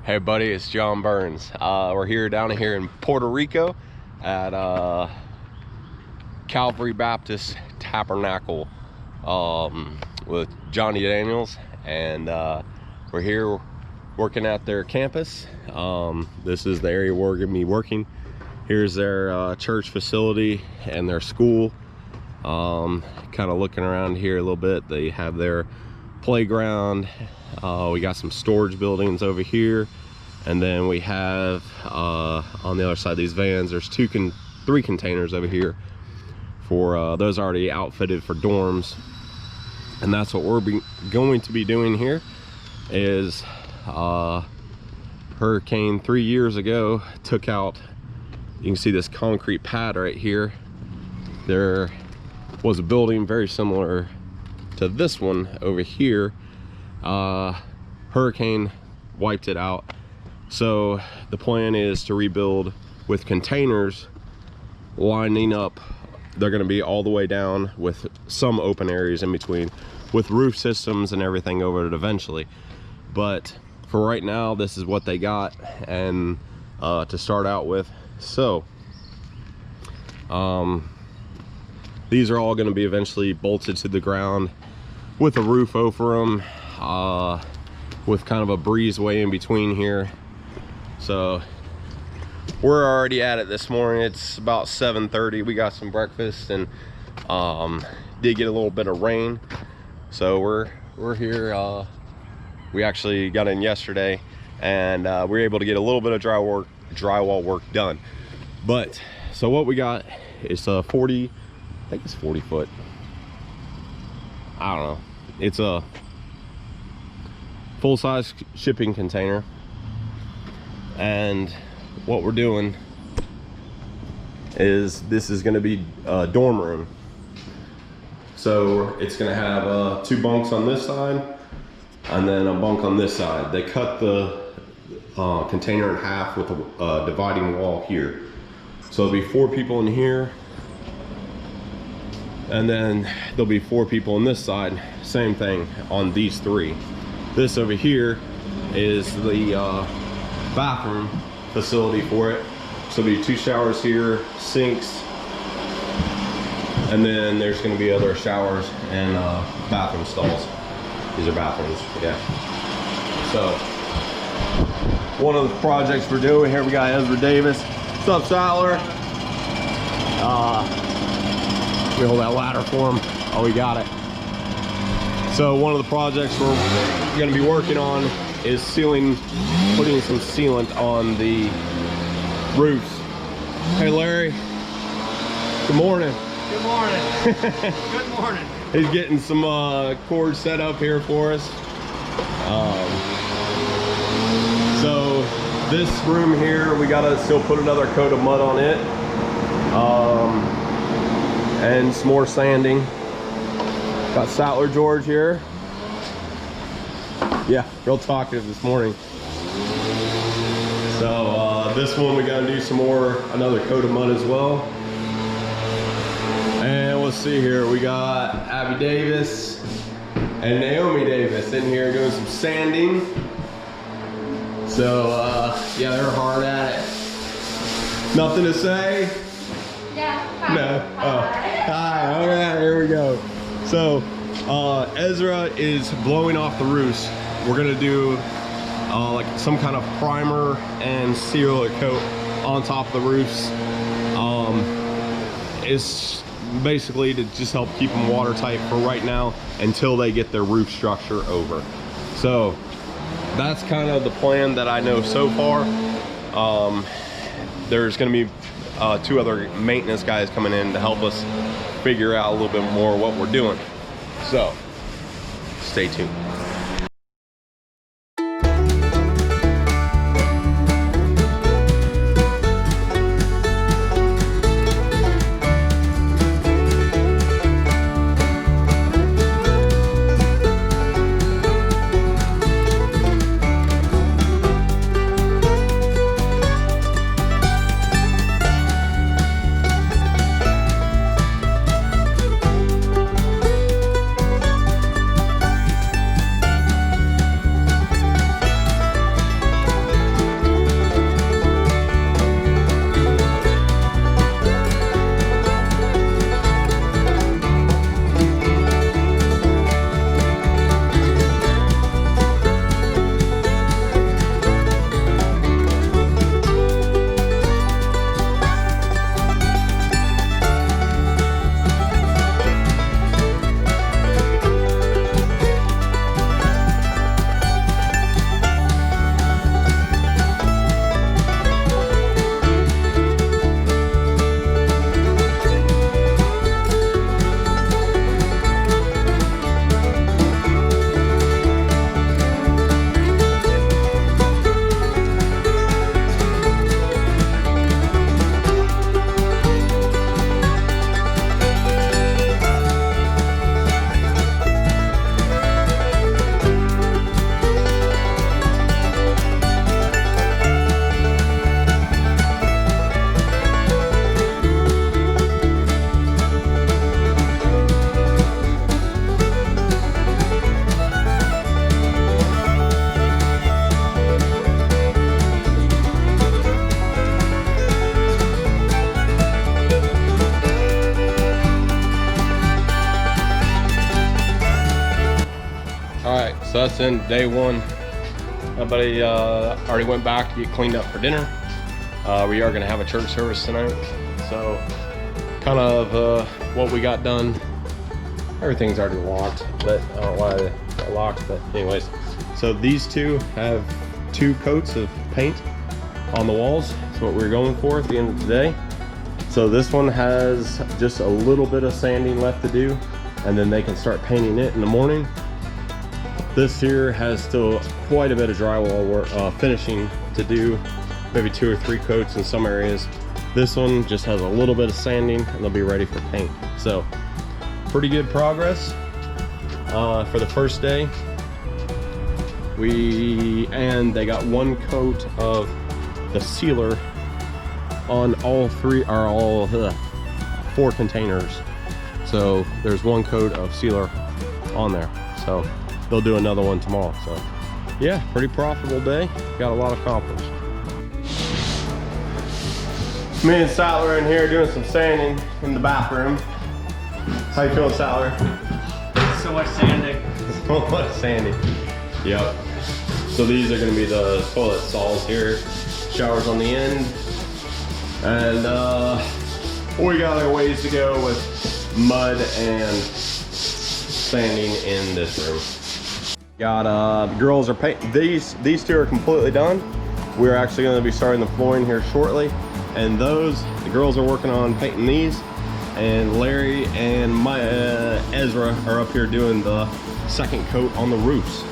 Hey buddy, it's John Burns. We're here down here in Puerto Rico at Calvary Baptist Tabernacle with Johnny Daniels, and we're here working at their campus. This is the area we're going to be working. Here's their church facility and their school. Kind of looking around here a little bit. They have their playground. We got some storage buildings over here, and then we have on the other side of these vans, there's three containers over here for those already outfitted for dorms. And that's what we're going to be doing here. Is hurricane 3 years ago took out, you can see this concrete pad right here. There was a building very similar to this one over here. Hurricane wiped it out, so the plan is to rebuild with containers lining up. They're going to be all the way down with some open areas in between, with roof systems and everything over it eventually. But for right now, this is what they got, and to start out with. So these are all going to be eventually bolted to the ground with a roof over them, with kind of a breezeway in between here. So we're already at it this morning. It's about 7:30. We got some breakfast, and did get a little bit of rain, so we're here. We actually got in yesterday, and we were able to get a little bit of drywall work done. But so what we got is a 40, I think it's 40 foot, I don't know, it's a full-size shipping container. And what we're doing is, this is going to be a dorm room. So it's going to have 2 bunks on this side and then a bunk on this side. They cut the container in half with a dividing wall here. So there'll be 4 people in here, and then there'll be 4 people on this side. Same thing on these 3. This over here is the bathroom facility for it. So there'll be 2 showers here, sinks, and then there's going to be other showers and bathroom stalls. These are bathrooms, yeah. So one of the projects we're doing here, we got Ezra Davis. What's up, Sattler? We hold that ladder for him. Oh, we got it. So one of the projects we're going to be working on is putting some sealant on the roofs. Hey, Larry. Good morning. Good morning. Good morning. He's getting some cords set up here for us. So this room here, we gotta still put another coat of mud on it, and some more sanding. Got Sattler George here. Yeah, real talkative this morning. So this one we gotta do another coat of mud as well. And let's see here, we got Abby Davis and Naomi Davis in here doing some sanding. So yeah, they're hard at it. Nothing to say? Yeah. Hi. No. Oh. Hi. All right, here we go. So Ezra is blowing off the roofs. We're gonna do like some kind of primer and sealer coat on top of the roofs. It's basically to just help keep them watertight for right now until they get their roof structure over. So that's kind of the plan that I know so far. There's going to be 2 other maintenance guys coming in to help us figure out a little bit more what we're doing. So stay tuned. us in day one. Everybody already went back to get cleaned up for dinner. We are gonna have a church service tonight. So kind of what we got done. Everything's already locked, but I don't know why they're locked, but anyways. So these two have 2 coats of paint on the walls. That's what we're going for at the end of the day. So this one has just a little bit of sanding left to do, and then they can start painting it in the morning. This here has still quite a bit of drywall work, finishing to do, maybe 2 or 3 coats in some areas. This one just has a little bit of sanding and they'll be ready for paint. So pretty good progress for the first day. And they got 1 coat of the sealer on all 4 containers. So there's 1 coat of sealer on there. So they'll do another one tomorrow. So yeah, pretty profitable day. Got a lot accomplished. Me and Sattler in here doing some sanding in the bathroom. How you feeling, Sattler? So much sanding. So much sanding. Yep. So these are gonna be the toilet stalls here. Showers on the end. And we got a ways to go with mud and sanding in this room. Got the girls are painting. These 2 are completely done. We're actually gonna be starting the flooring here shortly. And the girls are working on painting these. And Larry and Ezra are up here doing the 2nd coat on the roofs.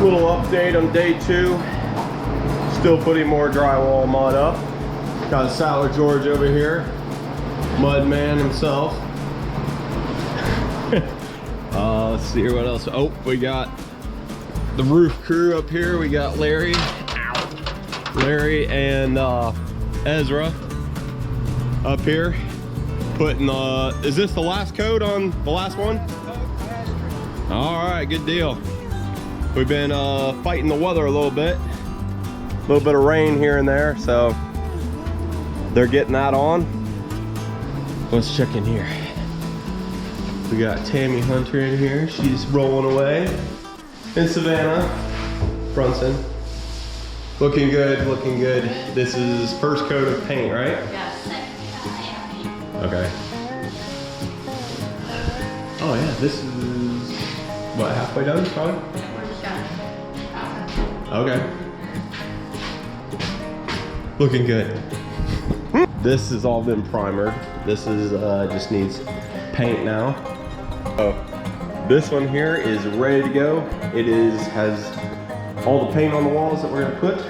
Little update on day 2. Still putting more drywall mud up. Got Sattler George over here, mud man himself. Let's see here what else. Oh, we got the roof crew up here. We got Larry and Ezra up here putting is this the last coat on the last one? All right, good deal. We've been fighting the weather a little bit of rain here and there, so they're getting that on. Let's check in here. We got Tammy Hunter in here. She's rolling away. And Savannah Brunson. Looking good, looking good. This is first coat of paint, right? Yes. Okay. Oh yeah, this is what, halfway done probably? Okay. Looking good. This has all been primered. This is just needs paint now. Oh, this one here is ready to go. It has all the paint on the walls that we're gonna put.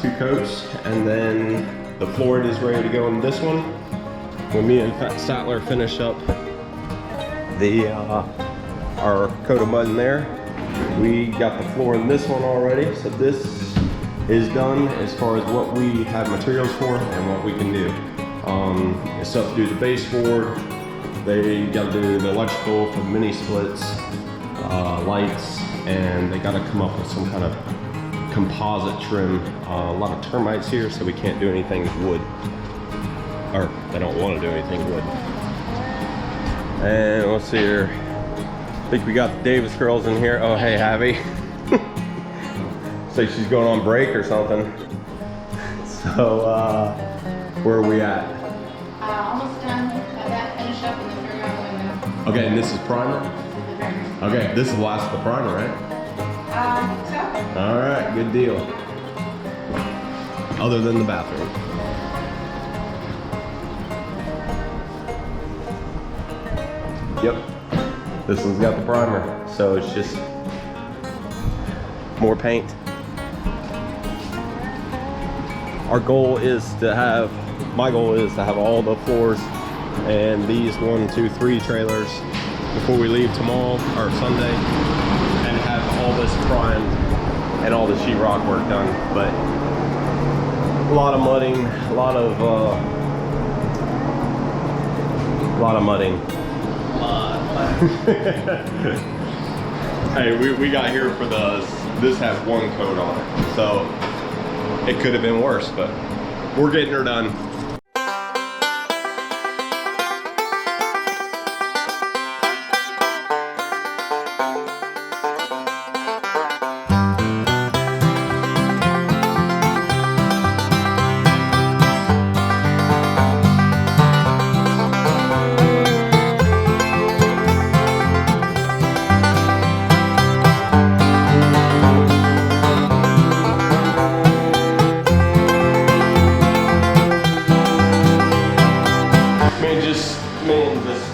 2 coats, and then the flooring is ready to go in this one. When me and Sattler finish up our coat of mud in there, we got the floor in this one already. So this is done as far as what we have materials for and what we can do. It's up to do the baseboard. They got to do the electrical for the mini splits, lights, and they got to come up with some kind of composite trim. A lot of termites here, so we can't do anything with wood. Or they don't want to do anything wood. And let's see here. I think we got the Davis girls in here. Oh, hey, Abby. Say she's going on break or something. So, where are we at? Almost done. Got that finished up in the figure out the window. Okay, and this is primer? Okay, this is the last of the primer, right? So. All right, good deal. Other than the bathroom. Yep. This one's got the primer, so it's just more paint. Our goal is to have, my goal is to have all the floors and these 1, 2, 3 trailers before we leave tomorrow or Sunday, and have all this primed and all the sheetrock work done. But a lot of mudding, a lot of mudding. Hey, we got here for this has 1 coat on it, so it could have been worse, but we're getting her done.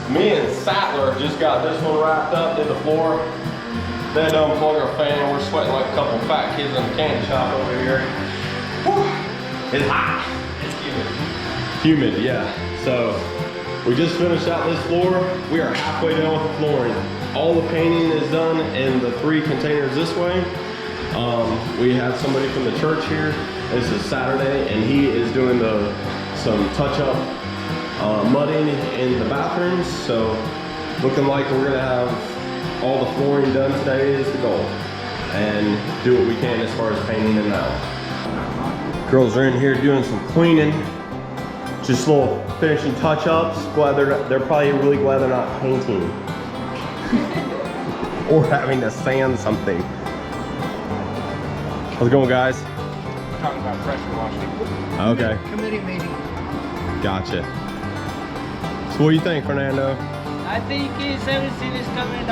Me and Sattler just got this one wrapped up in the floor. That unplugged our fan. We're sweating like a couple fat kids in the candy shop over here. Whew. It's hot. It's humid. Humid, yeah. So we just finished out this floor. We are halfway done with the flooring. All the painting is done in the 3 containers this way. We have somebody from the church here. This is Saturday, and he is doing some touch-up mudding in the bathrooms. So looking like we're gonna have all the flooring done today is the goal, and do what we can as far as painting them out. Girls are in here doing some cleaning, just little finishing touch-ups. Glad they're probably really glad they're not painting or having to sand something. How's it going, guys? Talking about pressure washing. Okay. Committee meeting. Gotcha. So what do you think, Fernando? I think everything is coming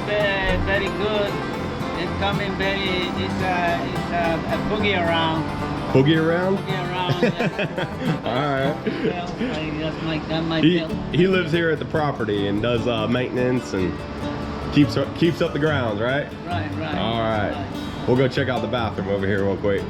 very good. It's coming very, it's a boogie around. Boogie around? Boogie around. Alright. That's my feel. He lives here at the property and does maintenance and keeps up the grounds, right? Right. Alright. We'll go check out the bathroom over here real quick.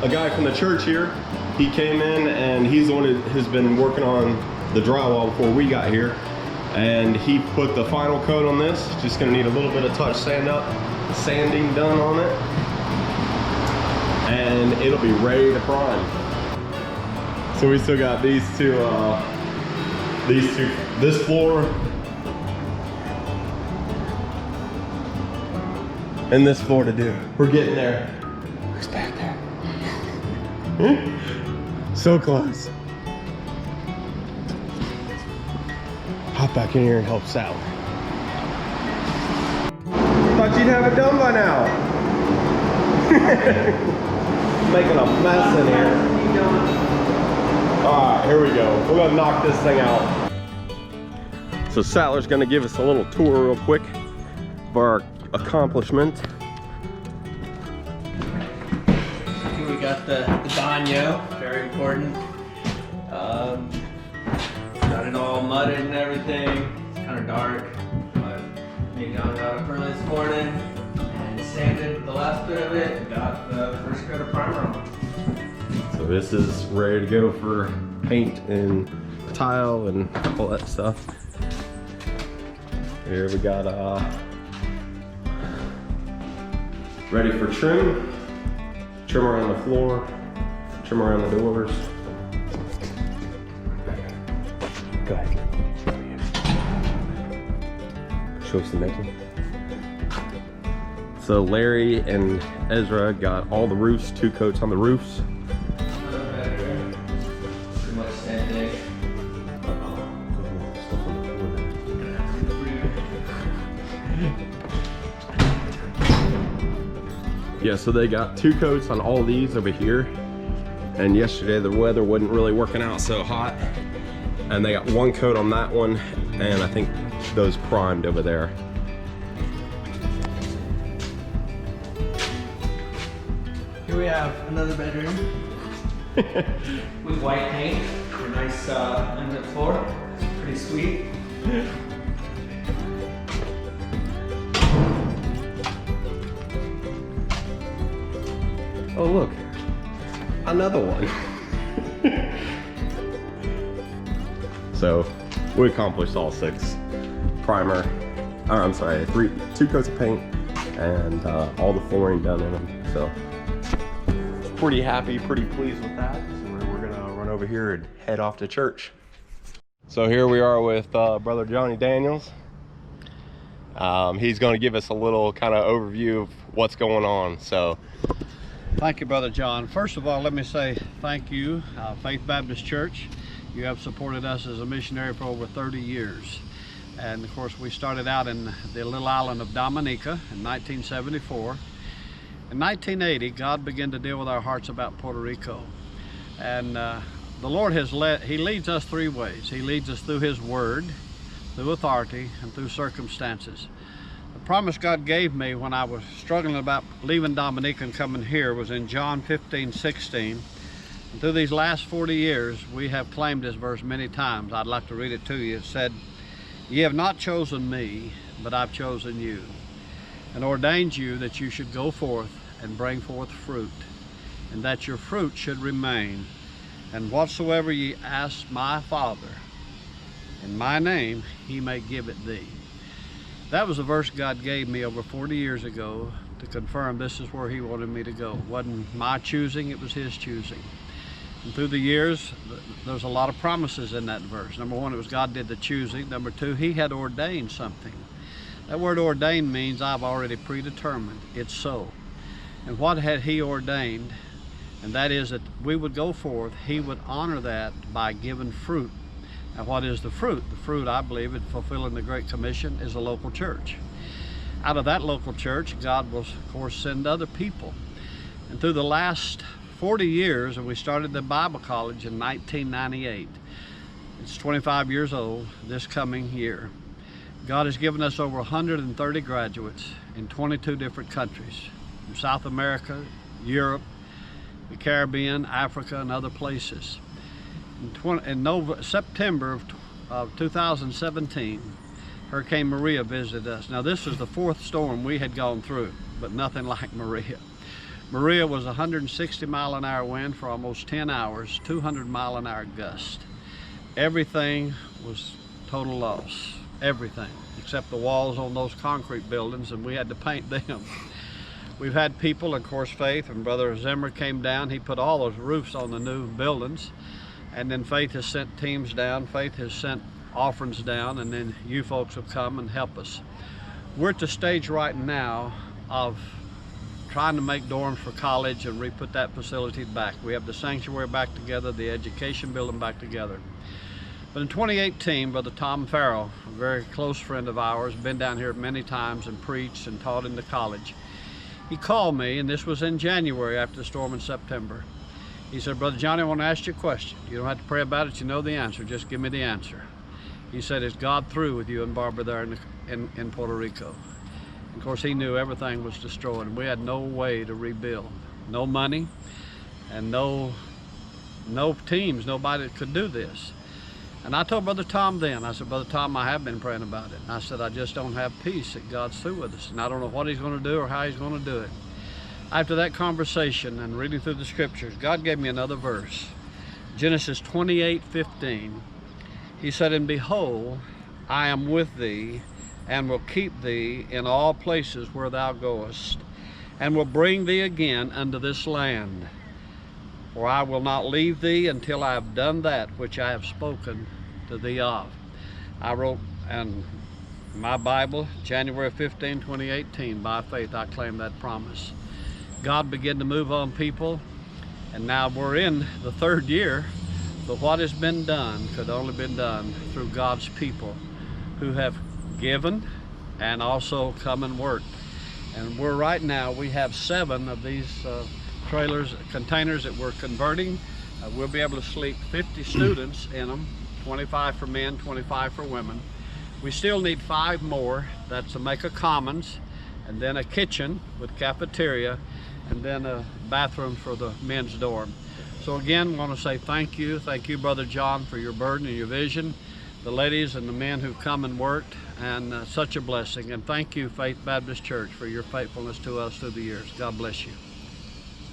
A guy from the church here, he came in and he's the one who has been working on the drywall before we got here, and he put the final coat on this. Just gonna need a little bit of touch sanding done on it, and it'll be ready to prime. So we still got these two, this floor and this floor to do. We're getting there. Who's back there? So close. Hop back in here and help Sal. Thought you'd have it done by now. Making a mess in here. All right, here we go. We're gonna knock this thing out. So Sattler's gonna give us a little tour real quick of our accomplishment. Here we got the baño, very important. Got it all mudded and everything. It's kind of dark, but me and John got up early this morning and sanded the last bit of it and got the first coat of primer on. So this is ready to go for paint and tile and all that stuff. Here we got ready for trim around the floor, trim around the doors. Go ahead. Show us the next one. So Larry and Ezra got all the roofs, 2 coats on the roofs. Pretty much same thing. Yeah, so they got 2 coats on all these over here. And yesterday the weather wasn't really working out so hot. And they got 1 coat on that one, and I think those primed over there. Here we have another bedroom with white paint, a nice laminate floor. It's pretty sweet. Oh look, another one. So we accomplished all 6. Primer, or I'm sorry, 2 coats of paint, and all the flooring done in them. So pretty happy, pretty pleased with that. So we're gonna run over here and head off to church. So here we are with Brother Johnny Daniels. He's gonna give us a little kind of overview of what's going on. So thank you, Brother John. First of all, let me say thank you, Faith Baptist Church. You have supported us as a missionary for over 30 years. And of course, we started out in the little island of Dominica in 1974. In 1980, God began to deal with our hearts about Puerto Rico. And the Lord He leads us 3 ways. He leads us through His Word, through authority, and through circumstances. The promise God gave me when I was struggling about leaving Dominica and coming here was in John 15:16. And through these last 40 years, we have claimed this verse many times. I'd like to read it to you. It said, "Ye have not chosen me, but I've chosen you, and ordained you that you should go forth and bring forth fruit, and that your fruit should remain. And whatsoever ye ask my Father in my name, He may give it thee." That was a verse God gave me over 40 years ago to confirm this is where He wanted me to go. It wasn't my choosing, it was His choosing. And through the years, there's a lot of promises in that verse. Number 1, it was God did the choosing. Number 2, He had ordained something. That word ordained means I've already predetermined. It's so. And what had He ordained? And that is that we would go forth. He would honor that by giving fruit. Now, what is the fruit? The fruit, I believe, in fulfilling the Great Commission is a local church. Out of that local church, God will, of course, send other people. And through the last 40 years, and we started the Bible college in 1998. It's 25 years old this coming year. God has given us over 130 graduates in 22 different countries, from South America, Europe, the Caribbean, Africa, and other places. In September of 2017, Hurricane Maria visited us. Now, this is the 4th storm we had gone through, but nothing like Maria. Maria was 160-mile-an-hour wind for almost 10 hours, 200-mile-an-hour gust. Everything was total loss, everything, except the walls on those concrete buildings, and we had to paint them. We've had people, of course, Faith, and Brother Zimmer came down. He put all those roofs on the new buildings, and then Faith has sent teams down. Faith has sent offerings down, and then you folks have come and help us. We're at the stage right now of trying to make dorms for college and re-put that facility back. We have the sanctuary back together, the education building back together. But in 2018, Brother Tom Farrell, a very close friend of ours, been down here many times and preached and taught in the college. He called me, and this was in January after the storm in September. He said, "Brother Johnny, I want to ask you a question. You don't have to pray about it, you know the answer, just give me the answer." He said, "Is God through with you and Barbara there in Puerto Rico?" Of course, he knew everything was destroyed, and we had no way to rebuild. No money, and no teams, nobody that could do this. And I told Brother Tom then, I said, "Brother Tom, I have been praying about it." And I said, "I just don't have peace that God's through with us, and I don't know what He's going to do or how He's going to do it." After that conversation and reading through the scriptures, God gave me another verse. Genesis 28:15. He said, "And behold, I am with thee, and will keep thee in all places where thou goest, and will bring thee again unto this land. For I will not leave thee until I have done that which I have spoken to thee of." I wrote in my Bible, January 15, 2018, by faith I claim that promise. God began to move on people, and now we're in the 3rd year, but what has been done could only been done through God's people who have given and also come and worked. And we're right now, we have 7 of these containers that we're converting. We'll be able to sleep 50 students in them, 25 for men, 25 for women. We still need 5 more. That's to make a commons, and then a kitchen with cafeteria, and then a bathroom for the men's dorm. So again, I want to say thank you. Thank you, Brother John, for your burden and your vision. The ladies and the men who've come and worked, and such a blessing. And thank you, Faith Baptist Church, for your faithfulness to us through the years. God bless you.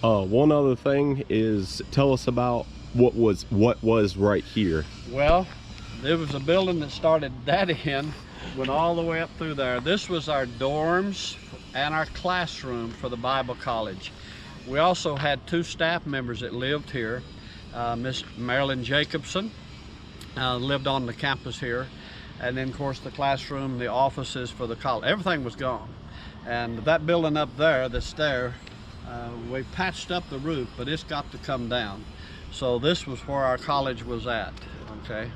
One other thing is, tell us about what was right here. Well, there was a building that started that end, went all the way up through there. This was our dorms and our classroom for the Bible College. We also had 2 staff members that lived here. Miss Marilyn Jacobson lived on the campus here. And then of course the classroom, the offices for the college, everything was gone. And that building up there, that's there, we patched up the roof, but it's got to come down. So this was where our college was at, okay?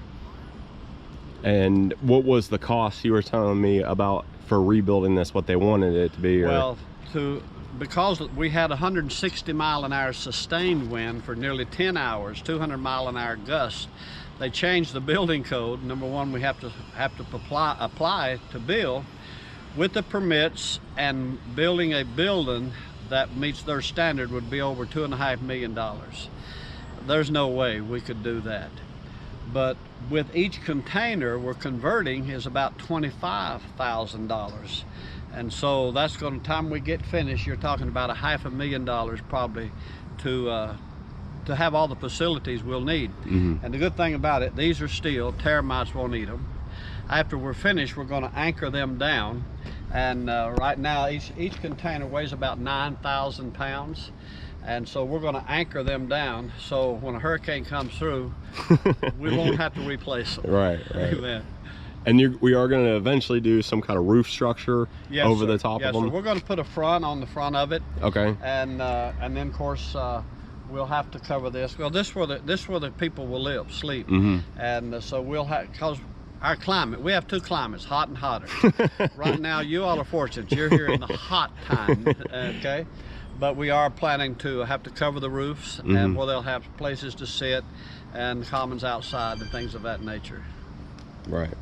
And what was the cost you were telling me about for rebuilding this, what they wanted it to be? Or... Well, because we had 160-mile-an-hour sustained wind for nearly 10 hours, 200-mile-an-hour gusts, they changed the building code. Number one, we have to apply to build with the permits, and building a building that meets their standard would be over $2.5 million. There's no way we could do that. But with each container we're converting is about $25,000. And so that's going to, time we get finished, you're talking about $500,000 probably to have all the facilities we'll need. Mm-hmm. And the good thing about it, these are steel, termites won't eat them. After we're finished, we're going to anchor them down. And right now, each container weighs about 9,000 pounds. And so we're going to anchor them down, so when a hurricane comes through, we won't have to replace them. Right, right. Amen. And we are going to eventually do some kind of roof structure over the top of them? Yes, we're going to put a front on the front of it. Okay. And then, of course, we'll have to cover this. Well, this where the people will live, sleep. Mm-hmm. And so we'll have, because our climate, we have 2 climates, hot and hotter. Right now, you all are fortunate. You're here in the hot time, okay? But we are planning to have to cover the roofs, mm-hmm. and where they'll have places to sit and commons outside and things of that nature. Right.